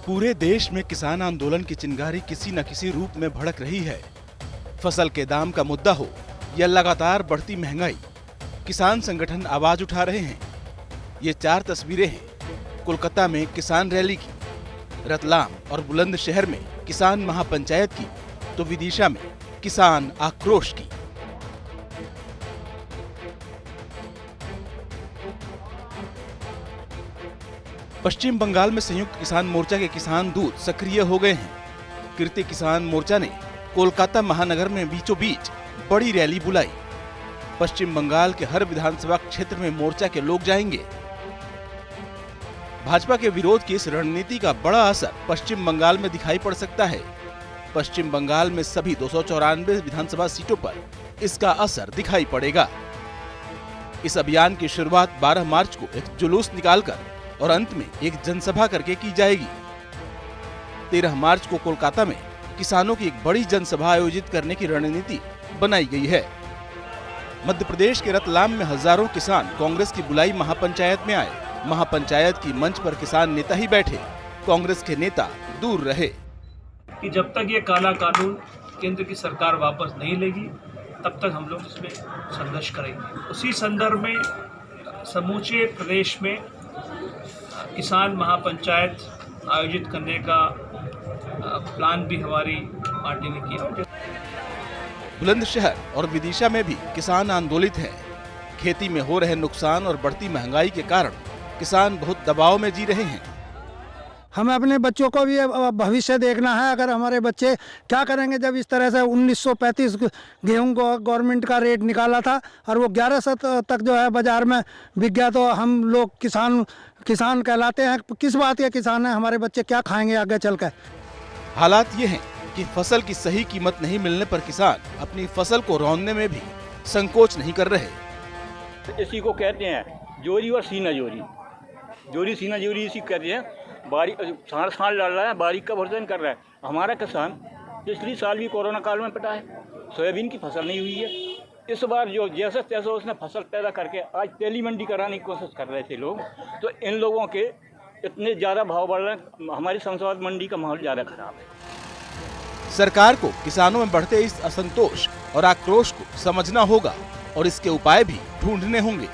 पूरे देश में किसान आंदोलन की चिंगारी किसी न किसी रूप में भड़क रही है। फसल के दाम का मुद्दा हो या लगातार बढ़ती महंगाई, किसान संगठन आवाज उठा रहे हैं। ये 4 तस्वीरें हैं कोलकाता में किसान रैली की, रतलाम और बुलंदशहर में किसान महापंचायत की, तो विदिशा में किसान आक्रोश की। पश्चिम बंगाल में संयुक्त किसान मोर्चा के किसान दूत सक्रिय हो गए हैं। कीर्ति किसान मोर्चा ने कोलकाता महानगर में बीचों बीच बड़ी रैली बुलाई। पश्चिम बंगाल के हर विधानसभा क्षेत्र में मोर्चा के लोग जाएंगे। भाजपा के विरोध की इस रणनीति का बड़ा असर पश्चिम बंगाल में दिखाई पड़ सकता है। पश्चिम बंगाल में सभी 294 विधानसभा सीटों पर इसका असर दिखाई पड़ेगा। इस अभियान की शुरुआत 12 मार्च को एक जुलूस निकालकर और अंत में एक जनसभा करके की जाएगी। 13 मार्च को कोलकाता में किसानों की एक बड़ी जनसभा आयोजित करने की रणनीति बनाई गई है। मध्य प्रदेश के रतलाम में हजारों किसान कांग्रेस की बुलाई महापंचायत में आए। महापंचायत की मंच पर किसान नेता ही बैठे, कांग्रेस के नेता दूर रहे। कि जब तक ये काला कानून केंद्र की सरकार वापस नहीं लेगी तब तक हम लोग इसमें संघर्ष करेंगे। उसी संदर्भ में समूचे प्रदेश में किसान महापंचायत आयोजित करने का प्लान भी हमारी पार्टी ने किया। बुलंदशहर और विदिशा में भी किसान आंदोलित हैं। खेती में हो रहे नुकसान और बढ़ती महंगाई के कारण किसान बहुत दबाव में जी रहे हैं। हमें अपने बच्चों को भी भविष्य देखना है। अगर हमारे बच्चे क्या करेंगे जब इस तरह से 1935 गेहूं को गवर्नमेंट का रेट निकाला था और वो 1100 तक जो है बाजार में बिक गया, तो हम लोग किसान कहलाते हैं। किस बात के किसान हैं? हमारे बच्चे क्या खाएंगे आगे चलकर? हालात ये हैं कि फसल की सही कीमत नहीं मिलने पर किसान अपनी फसल को रौंदने में भी संकोच नहीं कर रहे। इसी को कहते हैं जोरी और सीना जोरी, जोरी सीना जोरी इसी कहते हैं। बारिश साल डाल रहा है, बारिश का भरोसा कर रहा है। हमारा किसान पिछली साल भी कोरोना काल में पिटा है, सोयाबीन की फसल नहीं हुई है। इस बार जो जैसा तैसा उसने फसल पैदा करके आज तेली मंडी कराने की कोशिश कर रहे थे लोग, तो इन लोगों के इतने ज़्यादा भाव बढ़ रहे हैं। हमारी संसद मंडी का माहौल ज़्यादा खराब है। सरकार को किसानों में बढ़ते इस असंतोष और आक्रोश को समझना होगा और इसके उपाय भी ढूंढने होंगे।